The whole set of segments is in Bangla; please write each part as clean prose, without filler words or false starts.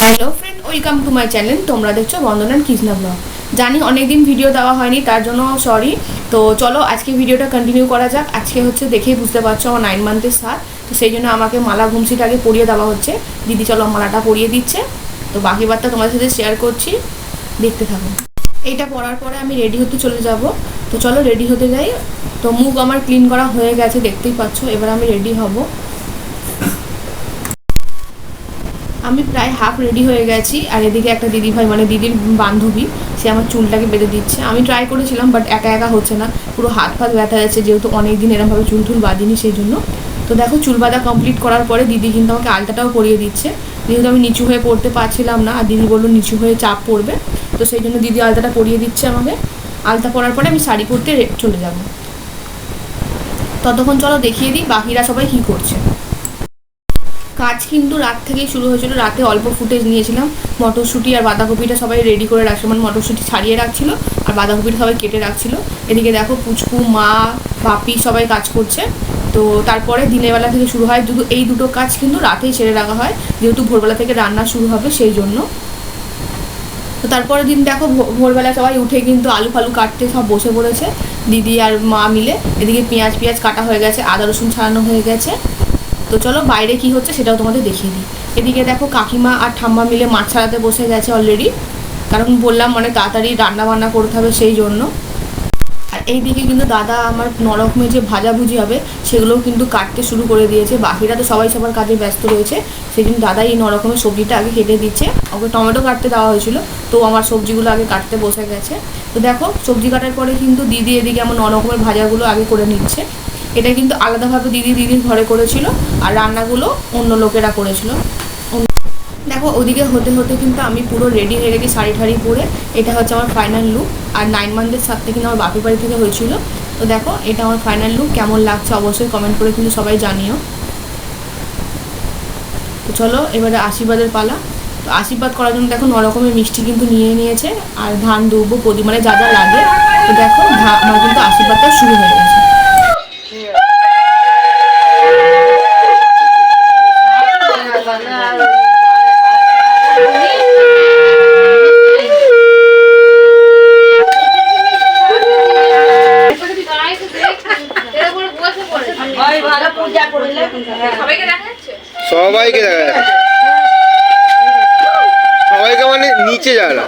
Hello friend, welcome to my channel. তোমরা দেখছো বন্দনার কৃষ্ণা ব্লগ। জানি অনেকদিন ভিডিও দেওয়া হয়নি, তার জন্য সরি। তো চলো আজকে ভিডিওটা কন্টিনিউ করা যাক। আজকে হচ্ছে দেখেই বুঝতে পারছো আমার 9 মান্থের সাথ, তো সেই জন্য আমাকে মালা ঘুমসিটা আগে পরিয়ে দেওয়া হচ্ছে। দিদি চলো মালাটা পরিয়ে দিচ্ছে, তো বাকি বার্তা তোমাদের সাথে শেয়ার করছি, দেখতে থাকো। এইটা পরার পরে আমি রেডি হতে চলে যাব। তো চলো রেডি হতে যাই। তো মুখ আমার ক্লিন করা হয়ে গেছে, দেখতেই পাচ্ছ। এবার আমি রেডি হব। আমি প্রায় হাফ রেডি হয়ে গেছি, আর এদিকে একটা দিদিভাই মানে দিদির বান্ধবী, সে আমার চুলটাকে বেঁধে দিচ্ছে। আমি ট্রাই করেছিলাম, বাট একা একা হচ্ছে না, পুরো হাত ফাত ব্যথা যাচ্ছে, যেহেতু অনেক দিন এরমভাবে চুল টুল বাঁধিনি সেই জন্য। তো দেখো চুল বাঁধা কমপ্লিট করার পরে দিদি কিন্তু আমাকে আলতাটাও পরিয়ে দিচ্ছে, যেহেতু আমি নিচু হয়ে পড়তে পারছিলাম না, আর দিদি বললো নিচু হয়ে চাপ পড়বে, তো সেই জন্য দিদি আলতাটা পরিয়ে দিচ্ছে আমাকে। আলতা পরার পরে আমি শাড়ি পরতে চলে যাব। ততক্ষণ চলো দেখিয়ে দিই বাকিরা সবাই কী করছে। কাজ কিন্তু রাত থেকেই শুরু হয়েছিল। রাতে অল্প ফুটেজ নিয়েছিলাম। মটরশুঁটি আর বাঁধাকপিটা সবাই রেডি করে রাখছিল, মানে মটরশুঁটি ছাড়িয়ে রাখছিল আর বাঁধাকপিটা সবাই কেটে রাখছিল। এদিকে দেখো পুচকু, মা, বাপি সবাই কাজ করছে। তো তারপরে দিনের বেলা থেকে শুরু হয়, এই দুটো কাজ কিন্তু রাতেই ছেড়ে রাখা হয়, যেহেতু ভোরবেলা থেকে রান্না শুরু হবে সেই জন্য। তো তারপরের দিন দেখো ভোরবেলা সবাই উঠে কিন্তু আলু ফালু কাটতে সব বসে পড়েছে, দিদি আর মা মিলে। এদিকে পেঁয়াজ কাটা হয়ে গেছে, আদা রসুন ছাড়ানো হয়ে গেছে। তো চলো বাইরে কি হচ্ছে সেটাও তোমাদের দেখিয়ে দিই। এদিকে দেখো কাকিমা আর ঠাম্মা মিলে মাছ ছাড়াতে বসে গেছে অলরেডি, কারণ বললাম মানে তাড়াতাড়ি রান্না বান্না করতে হবে সেই জন্য। আর এইদিকে কিন্তু দাদা আমার নরকমের যে ভাজাভুজি হবে সেগুলোও কিন্তু কাটতে শুরু করে দিয়েছে। বাকিরা তো সবাই সবার কাজে ব্যস্ত রয়েছে, সেই জন্য দাদা এই নরকমের সবজিটা আগে কেটে দিচ্ছে। ওকে টমেটো কাটতে দেওয়া হয়েছিল, তো আমার সবজিগুলো আগে কাটতে বসে গেছে। তো দেখো সবজি কাটার পরে কিন্তু দিদি এদিকে আমার নরকমের ভাজাগুলো আগে করে নিচ্ছে। এটা কিন্তু আলাদাভাবে দিদির ঘরে করেছিল, আর রান্নাগুলো অন্য লোকেরা করেছিল। দেখো ওদিকে হতে হতে কিন্তু আমি পুরো রেডি হয়ে গেছি শাড়ি ঠাড়ি পরে। এটা হচ্ছে আমার ফাইনাল লুক। আর 9 মান্থের সাথে কিন্তু আমার বাপের বাড়ি থেকে হয়েছিল। তো দেখো এটা আমার ফাইনাল লুক, কেমন লাগছে অবশ্যই কমেন্ট করে কিন্তু সবাই জানিও। তো চলো এবারে আশীর্বাদের পালা। তো আশীর্বাদ করার জন্য দেখো নরকমের মিষ্টি কিন্তু নিয়ে নিয়েছে, আর ধান দুব্বো প্রদীপ মানে যা যা লাগে। তো দেখো আমার কিন্তু আশীর্বাদটা শুরু হয়ে গেছে। সবাইকে দেখা যাচ্ছে, সবাইকে মানে নিচে যারা।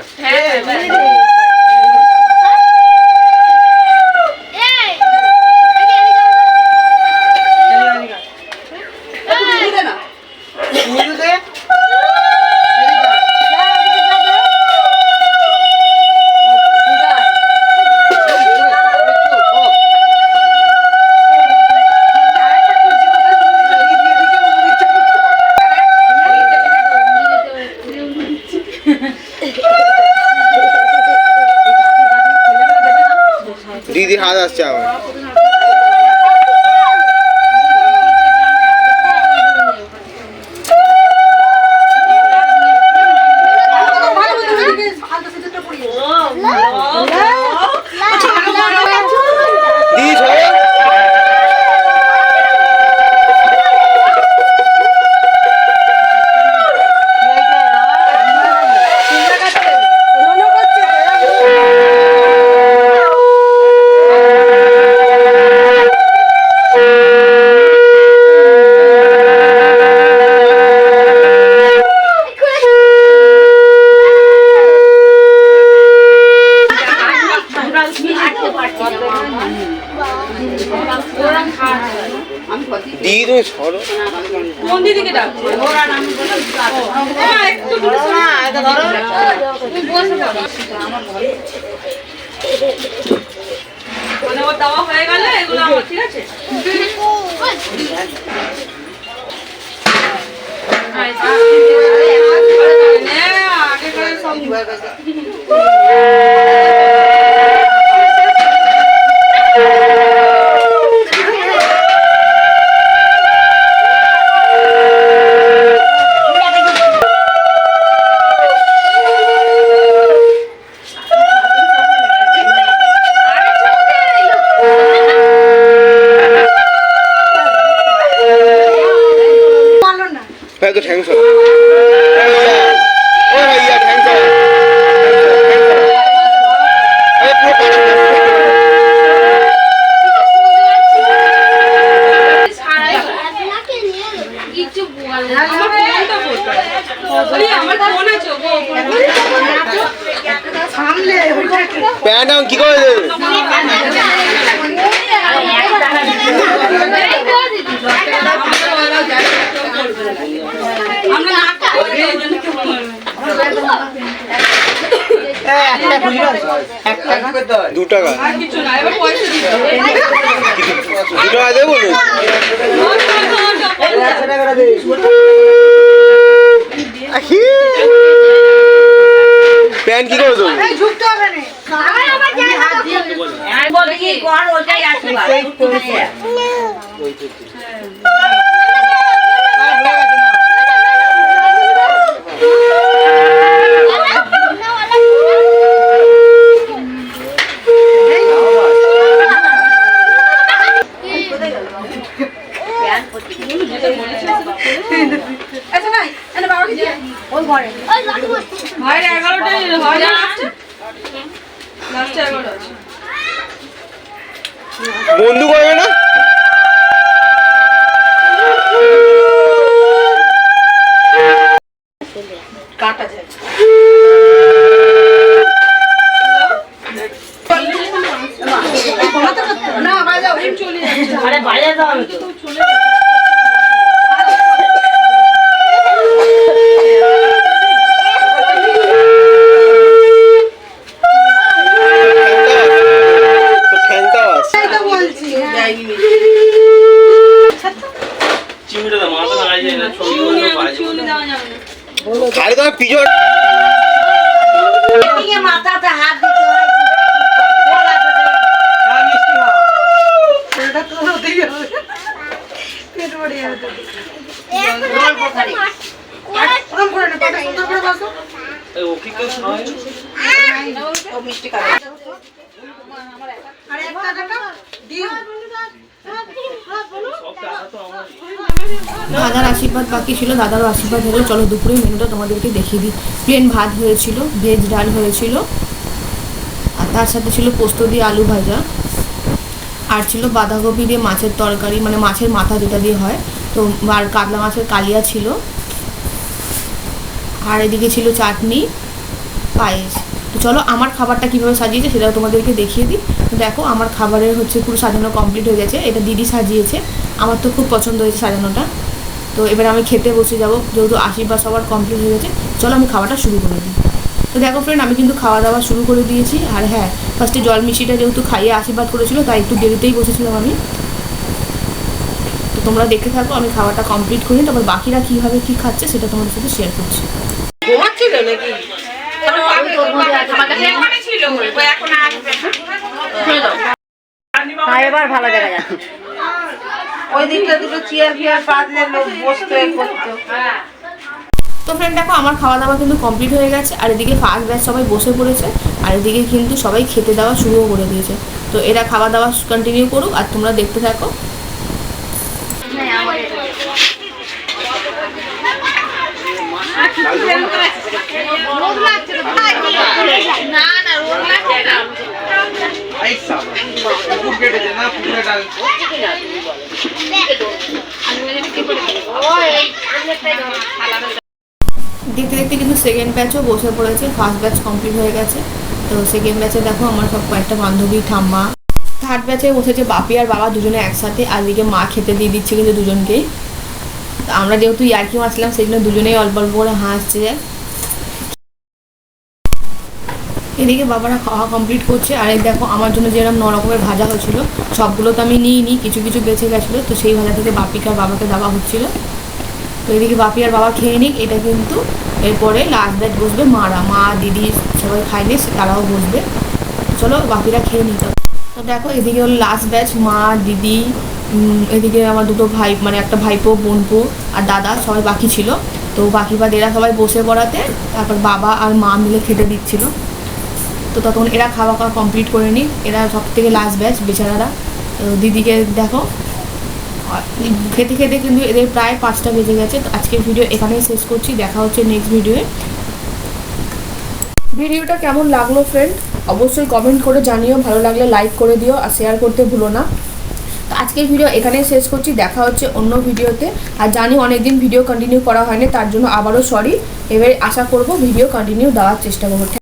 দিদি হাত আসছে আমার। দিদি তুমি সরো, কোন দিদিকে ডাকছো? ওরা নাম বলে একটু দূরে সরো। এটা ধরো, তুমি বসে পড়ো আমার ঘরে। মানে ওর দাওয়া হয়ে গেল, এগুলো আমার, ঠিক আছে? আগে করে সব নিয়ে গেছে। তো ঠ্যাংস আমার ফোন আছে গো প্যান্ট কি করে দেবে? আমরা না করবে এই জন্য কি বলবো 2 টাকা আর কিছু না এবার পয়সা দিতে হবে 2 টাকা দেবো না? প্যান্ট কি করে দেবো? ভাইয়ের 11টাই হয় না লাস্টে 11টা আছে বন্ধু করবে না? কাটা যায় না বাজাও এই চলে যাচ্ছে আরে বাজা দাও আমি তো চলে আরে তোমার পিছন মাথাতে হাত দিতে হয় দাদার আশীর্বাদ বাকি ছিল, দাদারও আশীর্বাদ হলো। চলো দুপুরে মেনুটা তোমাদেরকে দেখিয়ে দিই। প্লেন ভাত হয়েছিল, ভেজ ডাল হয়েছিল, আর তার সাথে ছিল পোস্ত দিয়ে আলু ভাজা, আর ছিল বাঁধাকপি দিয়ে মাছের তরকারি, মানে মাছের মাথা যেটা দিয়ে হয়, তো আর কাতলা মাছের কালিয়া ছিল, আর এদিকে ছিল চাটনি, পায়েস। তো চলো আমার খাবারটা কীভাবে সাজিয়েছে সেটাও তোমাদেরকে দেখিয়ে দিই। দেখো আমার খাবারের হচ্ছে পুরো সাজানো কমপ্লিট হয়ে গেছে। এটা দিদি সাজিয়েছে, আমার তো খুব পছন্দ হয়েছে সাজানোটা। তো এবার আমি খেতে বসে যাব, যেহেতু আশীর্বাদ সবার কমপ্লিট হয়ে গেছে। চলো আমি খাওয়াটা শুরু করে দিই। তো দেখো ফ্রেন্ড, আমি কিন্তু খাওয়া দাওয়া শুরু করে দিয়েছি। আর হ্যাঁ, ফার্স্টে জল মিষ্টিটা যেহেতু খাইয়ে আশীর্বাদ করেছিল, তাই একটু দেরিতেই বসেছিলাম আমি। তো তোমরা দেখতে থাকো, আমি খাওয়াটা কমপ্লিট করি, তারপর বাকিরা কীভাবে কী খাচ্ছে সেটা তোমাদের সাথে শেয়ার করছি। ঘুমাচ্ছিল নাকি এবার ভালো দেখা যাচ্ছে ওই দিকটা দুটো চেয়ার ফিয়ার পাতলে লোক বসতো করতো। তো ফ্রেন্ড দেখো আমার খাওয়া দাওয়া কিন্তু কমপ্লিট হয়ে গেছে, আর এদিকে ফার্স্ট ব্যাচ সবাই বসে পড়েছে, আর এদিকে কিন্তু সবাই খেতে দেওয়া শুরুও করে দিয়েছে। তো এরা খাওয়া দাওয়া কন্টিনিউ করুক আর তোমরা দেখতে থাকো। দেখতে দেখতে কিন্তু সেকেন্ড ব্যাচও বসে পড়েছে, ফার্স্ট ব্যাচ কমপ্লিট হয়ে গেছে। তো সেকেন্ড ব্যাচে দেখো আমার সব কয়েকটা বান্ধবী, ঠাম্মা। থার্ড ব্যাচে বসেছে বাপি আর বাবা দুজনে একসাথে, আর এদিকে মা খেতে দিয়ে দিচ্ছে কিন্তু দুজনকেই। তো আমরা যেহেতু ইয়ার্কি মারছিলাম সেই জন্য দুজনেই অল্প অল্প করে হাসছে। এদিকে বাবারা খাওয়া কমপ্লিট করছে, আর এই দেখো আমার জন্য যেরকম 9 রকমের ভাজা হয়েছিল সবগুলো তো আমি নিইনি, কিছু কিছু বেঁচে গেছিলো, তো সেই ভাজা থেকে বাপিকে আর বাবাকে দেওয়া হচ্ছিলো। তো এদিকে বাপি আর বাবা খেয়ে নিক, এটা কিন্তু এরপরে লাস্ট ব্যাচ বসবে মারা, মা দিদি সবাই খাইলে তারাও বসবে। চলো বাপিরা খেয়ে নিত। তো দেখো এদিকে হলো লাস্ট ব্যাচ, মা দিদি, এদিকে আমার দুটো ভাই, মানে একটা ভাইপো, বোনপো আর দাদা সবাই বাকি ছিল। তো বাকি বাদ এরা সবাই বসে পড়াতে তারপর বাবা আর মা মিলে খেতে দিচ্ছিল। তো তখন এরা খাওয়া কমপ্লিট করে নিক, এরা সব থেকে লাস্ট ব্যাচ বেচারারা। তো দিদিকে দেখো খেতে খেতে কিন্তু এদের প্রায় 5টা বেজে গেছে। তো আজকের ভিডিও এখানেই শেষ করছি, দেখা হচ্ছে নেক্সট ভিডিওয়ে। ভিডিওটা কেমন লাগলো ফ্রেন্ড অবশ্যই কমেন্ট করে জানিও, ভালো লাগলে লাইক করে দিও আর শেয়ার করতে ভুলো না। আজকের ভিডিও এখানেই শেষ করছি, দেখা হচ্ছে অন্য ভিডিওতে। আর জানি অনেকদিন ভিডিও কন্টিনিউ করা হয়নি, তার জন্য আবারও সরি। এবারে আশা করব ভিডিও কন্টিনিউ দেওয়ার চেষ্টা করবো।